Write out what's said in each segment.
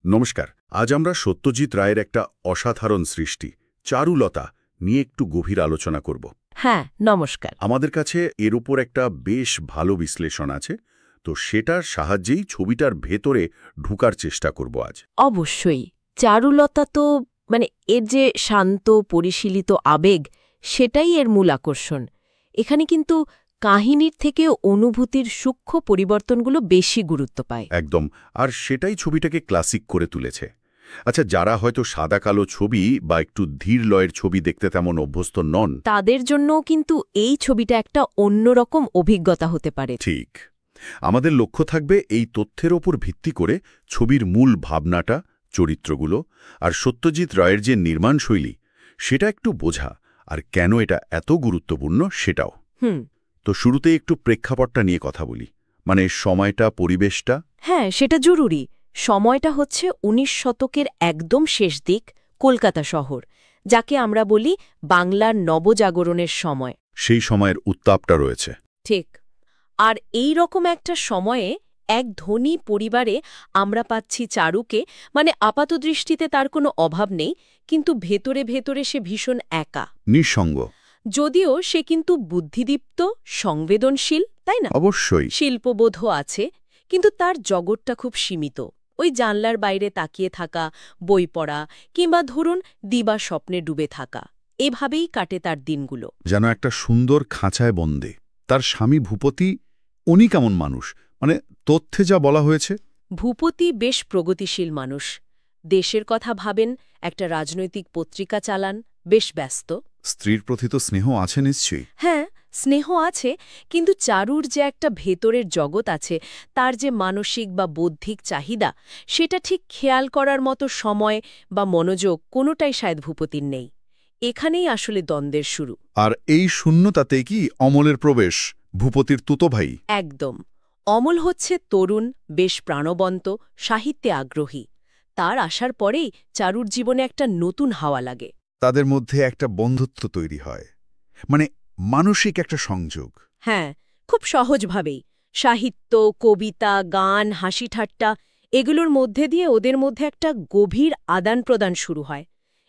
নমস্কার। আজ আমরা সত্যজিৎ রায়ের একটা অসাধারণ সৃষ্টি চারুলতা নিয়ে একটু গভীর আলোচনা করব। হ্যাঁ, নমস্কার। আমাদের কাছে এর উপর একটা বেশ ভালো বিশ্লেষণ আছে, তো সেটার সাহায্যেই ছবিটার ভেতরে ঢুকার চেষ্টা করব আজ। অবশ্যই। চারুলতা তো এর যে শান্ত পরিশীলিত আবেগ, সেটাই এর মূল আকর্ষণ। এখানে কিন্তু কাহিনীর থেকে অনুভূতির সূক্ষ্ম পরিবর্তনগুলো বেশি গুরুত্ব পায়। একদম। আর সেটাই ছবিটাকে ক্লাসিক করে তুলেছে। আচ্ছা, যারা হয়তো সাদা কালো ছবি বা একটু ধীর লয়ের ছবি দেখতে তেমন অভ্যস্ত নন, তাদের জন্যও কিন্তু এই ছবিটা একটা অন্যরকম অভিজ্ঞতা হতে পারে। ঠিক। আমাদের লক্ষ্য থাকবে এই তথ্যের ওপর ভিত্তি করে ছবির মূল ভাবনাটা, চরিত্রগুলো আর সত্যজিৎ রায়ের যে নির্মাণশৈলী সেটা একটু বোঝা, আর কেন এটা এত গুরুত্বপূর্ণ সেটাও। তো শুরুতে একটু প্রেক্ষাপটটা নিয়ে কথা বলি, মানে সময়টা, পরিবেশটা। হ্যাঁ, সেটা জরুরি। সময়টা হচ্ছে ১৯ শতকের একদম শেষ দিক, কলকাতা শহর, যাকে আমরা বলি বাংলার নবজাগরণের সময়। সেই সময়ের উত্তাপটা রয়েছে। ঠিক। আর এই রকম একটা সময়ে এক ধনী পরিবারে আমরা পাচ্ছি চারুকে, আপাতদৃষ্টিতে তার কোনো অভাব নেই, কিন্তু ভেতরে ভেতরে সে ভীষণ একা। নিঃসঙ্গ। যদিও সে কিন্তু বুদ্ধিদীপ্ত, সংবেদনশীল, তাই না? অবশ্যই। শিল্পবোধও আছে, কিন্তু তার জগৎটা খুব সীমিত। ওই জানলার বাইরে তাকিয়ে থাকা, বই পড়া, কিংবা ধরুন দিবা স্বপ্নে ডুবে থাকা, এভাবেই কাটে তার দিনগুলো। যেন একটা সুন্দর খাঁচায় বন্দে। তার স্বামী ভূপতি, উনি কেমন মানুষ? তথ্যে যা বলা হয়েছে। ভূপতি বেশ প্রগতিশীল মানুষ। দেশের কথা ভাবেন, একটা রাজনৈতিক পত্রিকা চালান, বেশ ব্যস্ত। স্ত্রীর প্রতি তো স্নেহ আছে নিশ্চয়ই। হ্যাঁ, স্নেহ আছে, কিন্তু চারুর যে একটা ভেতরের জগৎ আছে, তার যে মানসিক বা বৌদ্ধিক চাহিদা, সেটা ঠিক খেয়াল করার মতো সময় বা মনোযোগ কোনোটাই শায়দ ভূপতির নেই। এখানেই আসলে দ্বন্দ্বের শুরু। আর এই শূন্যতাতে কি অমলের প্রবেশ, ভূপতির তুতো ভাই? একদম। অমল হচ্ছে তরুণ, বেশ প্রাণবন্ত, সাহিত্যে আগ্রহী। তার আসার পরেই চারুর জীবনে একটা নতুন হাওয়া লাগে। তাদের মধ্যে একটা বন্ধুত্ব তৈরি হয়, মানসিক একটা সংযোগ। হ্যাঁ, খুব সহজভাবেই। সাহিত্য, কবিতা, গান, হাসি ঠাট্টা, এগুলোর মধ্যে দিয়ে ওদের মধ্যে একটা গভীর আদান প্রদান শুরু হয়।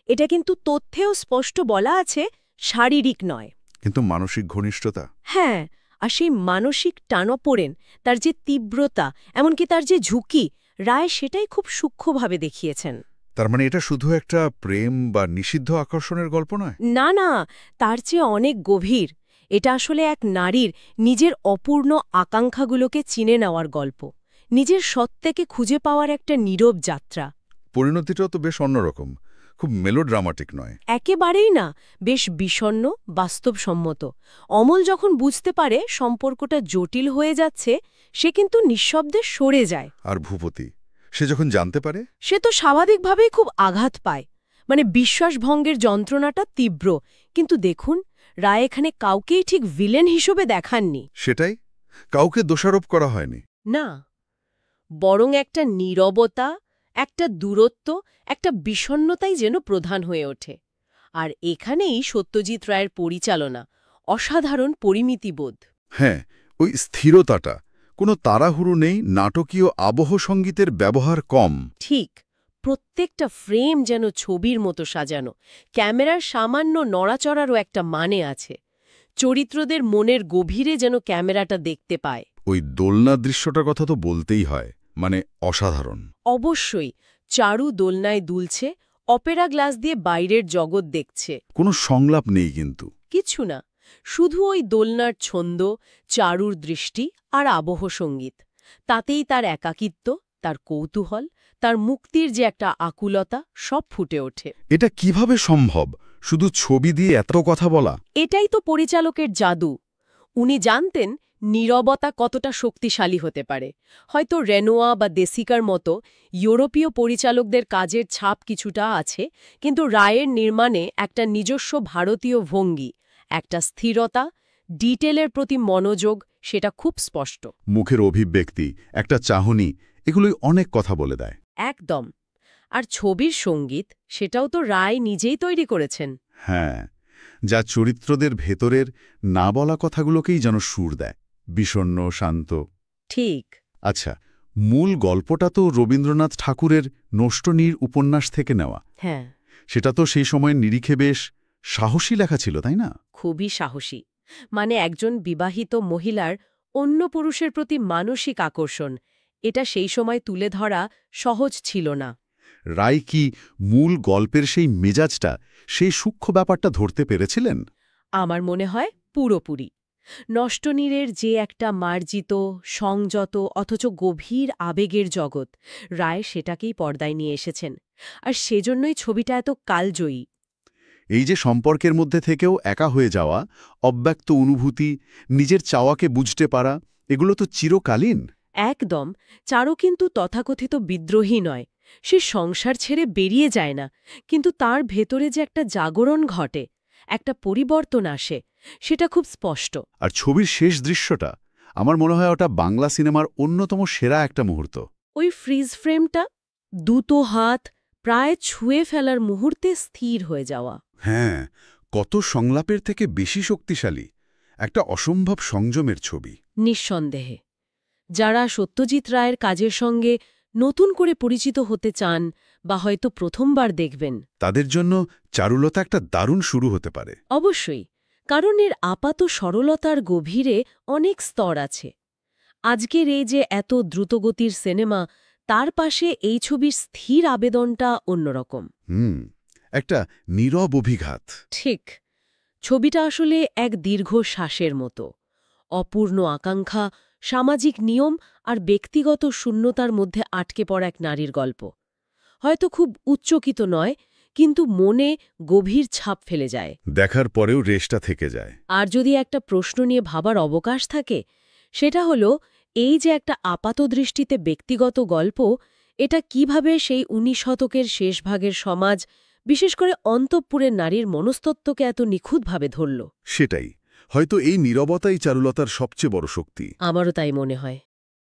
এটা কিন্তু তথ্যেও স্পষ্ট বলা আছে, শারীরিক নয়। কিন্তু মানসিক ঘনিষ্ঠতা। হ্যাঁ, আর সেই মানসিক টানাপোড়েন, তার যে তীব্রতা, এমনকি তার যে ঝুঁকি, রায় সেটাই খুব সূক্ষ্মভাবে দেখিয়েছেন। তার এটা শুধু একটা প্রেম বা নিষিদ্ধ আকর্ষণের গল্প নয়। না না, তার চেয়ে অনেক গভীর। এটা আসলে এক নারীর নিজের অপূর্ণ আকাঙ্ক্ষাগুলোকে চিনে নেওয়ার গল্প, নিজের সত্ত্বাকে খুঁজে পাওয়ার একটা নীরব যাত্রা। পরিণতিটাও তো বেশ অন্যরকম, খুব মেলোড্রামাটিক নয়। একেবারেই না, বেশ বিষণ্ণ, বাস্তবসম্মত। অমল যখন বুঝতে পারে সম্পর্কটা জটিল হয়ে যাচ্ছে, সে কিন্তু নিঃশব্দে সরে যায়। আর ভূপতি, সে যখন জানতে পারে, সে তো স্বাভাবিকভাবেই খুব আঘাত পায়। বিশ্বাসভঙ্গের যন্ত্রণাটা তীব্র। কিন্তু দেখুন, রায় এখানে কাউকেই ঠিক ভিলেন হিসেবে দেখাননি। সেটাই, কাউকে দোষারোপ করা হয়নি। না, বরং একটা নীরবতা, একটা দূরত্ব, একটা বিষণ্ণতাই যেন প্রধান হয়ে ওঠে। আর এখানেই সত্যজিৎ রায়ের পরিচালনা, অসাধারণ পরিমিতিবোধ। হ্যাঁ, ওই স্থিরতাটা, কোনো তাড়াহুড়ো নেই, নাটকীয় আবহ সঙ্গীতের ব্যবহার কম। ঠিক, প্রত্যেকটা ফ্রেম যেন ছবির মতো সাজানো। ক্যামেরার সামান্য নড়াচড়ারও একটা মানে আছে। চরিত্রদের মনের গভীরে যেন ক্যামেরাটা দেখতে পায়। ওই দোলনা দৃশ্যটার কথা তো বলতেই হয়, অসাধারণ। অবশ্যই। চারু দোলনায় দুলছে, অপেরা গ্লাস দিয়ে বাইরের জগৎ দেখছে। কোনো সংলাপ নেই কিন্তু। কিছু না, শুধু ওই দোলনার ছন্দ, চারুর দৃষ্টি আর আবহ সঙ্গীত। তাতেই তার একাকিত্ব, তার কৌতূহল, তার মুক্তির যে একটা আকুলতা, সব ফুটে ওঠে। এটা কিভাবে সম্ভব, শুধু ছবি দিয়ে এত কথা বলা? এটাই তো পরিচালকের জাদু। উনি জানতেন নীরবতা কতটা শক্তিশালী হতে পারে। হয়তো রেনোয়া বা দেসিকার মতো ইউরোপীয় পরিচালকদের কাজের ছাপ কিছুটা আছে, কিন্তু রায়ের নির্মাণে একটা নিজস্ব ভারতীয় ভঙ্গি, একটা স্থিরতা, ডিটেলের প্রতি মনোযোগ, সেটা খুব স্পষ্ট। মুখের অভিব্যক্তি, একটা চাহনি, এগুলোই অনেক কথা বলে দেয়। একদম। আর ছবির সঙ্গীত, সেটাও তো রায় নিজেই তৈরি করেছেন। হ্যাঁ, যা চরিত্রদের ভেতরের না বলা কথাগুলোকেই যেন সুর দেয়, বিষণ্ণ, শান্ত। ঠিক। আচ্ছা, মূল গল্পটা তো রবীন্দ্রনাথ ঠাকুরের নষ্টনীর উপন্যাস থেকে নেওয়া। হ্যাঁ, সেটা তো সেই সময়ের নিরিখে বেশ সাহসী লেখা ছিল, তাই না? খুবই সাহসী। মানে একজন বিবাহিত মহিলার অন্য পুরুষের প্রতি মানসিক আকর্ষণ, এটা সেই সময় তুলে ধরা সহজ ছিল না। রায় কি মূল গল্পের সেই মেজাজটা, সেই সূক্ষ্ম ব্যাপারটা ধরতে পেরেছিলেন? আমার মনে হয় পুরোপুরি। নষ্টনীরের যে একটা মার্জিত, সংযত অথচ গভীর আবেগের জগৎ, রায় সেটাকেই পর্দায় নিয়ে এসেছেন। আর সেজন্যই ছবিটা এত কালজয়ী। এই যে সম্পর্কের মধ্যে থেকেও একা হয়ে যাওয়া, অব্যক্ত অনুভূতি, নিজের চাওয়াকে বুঝতে পারা, এগুলো তো চিরকালীন। একদম। চারু কিন্তু তথাকথিত বিদ্রোহী নয়। সে সংসার ছেড়ে বেরিয়ে যায় না, কিন্তু তার ভেতরে যে একটা জাগরণ ঘটে, একটা পরিবর্তন আসে, সেটা খুব স্পষ্ট। আর ছবির শেষ দৃশ্যটা, আমার মনে হয় ওটা বাংলা সিনেমার অন্যতম সেরা একটা মুহূর্ত। ওই ফ্রিজ ফ্রেমটা, দুটো হাত প্রায় ছুঁয়ে ফেলার মুহূর্তে স্থির হয়ে যাওয়া। হ্যাঁ, কত সংলাপের থেকে বেশি শক্তিশালী একটা অসম্ভব সংযমের ছবি। নিঃসন্দেহে। যারা সত্যজিৎ রায়ের কাজের সঙ্গে নতুন করে পরিচিত হতে চান বা হয়তো প্রথমবার দেখবেন, তাদের জন্য চারুলতা একটা দারুণ শুরু হতে পারে। অবশ্যই, কারণ এর আপাত সরলতার গভীরে অনেক স্তর আছে। আজকের এই যে এত দ্রুতগতির সিনেমা, তার পাশে এই ছবির স্থির আবেদনটা অন্যরকম। একটা নীরব অভিঘাত। ঠিক। ছবিটা আসলে এক দীর্ঘ শ্বাসের মতো। অপূর্ণ আকাঙ্ক্ষা, সামাজিক নিয়ম আর ব্যক্তিগত শূন্যতার মধ্যে আটকে পড়া এক নারীর গল্প। হয়তো খুব উচ্চকিত নয়, কিন্তু মনে গভীর ছাপ ফেলে যায়। দেখার পরেও রেশটা থেকে যায়। আর যদি একটা প্রশ্ন নিয়ে ভাবার অবকাশ থাকে, সেটা হলো এই যে একটা আপাতদৃষ্টিতে ব্যক্তিগত গল্প, এটা কিভাবে সেই ১৯ শতকের শেষ ভাগের সমাজ, বিশেষ করে অন্তঃপুরের নারীর মনস্তত্ত্বকে এত নিখুঁতভাবে ধরল। সেটাই, হয়তো এই নীরবতাই চারুলতার সবচেয়ে বড় শক্তি। আমারও তাই মনে হয়।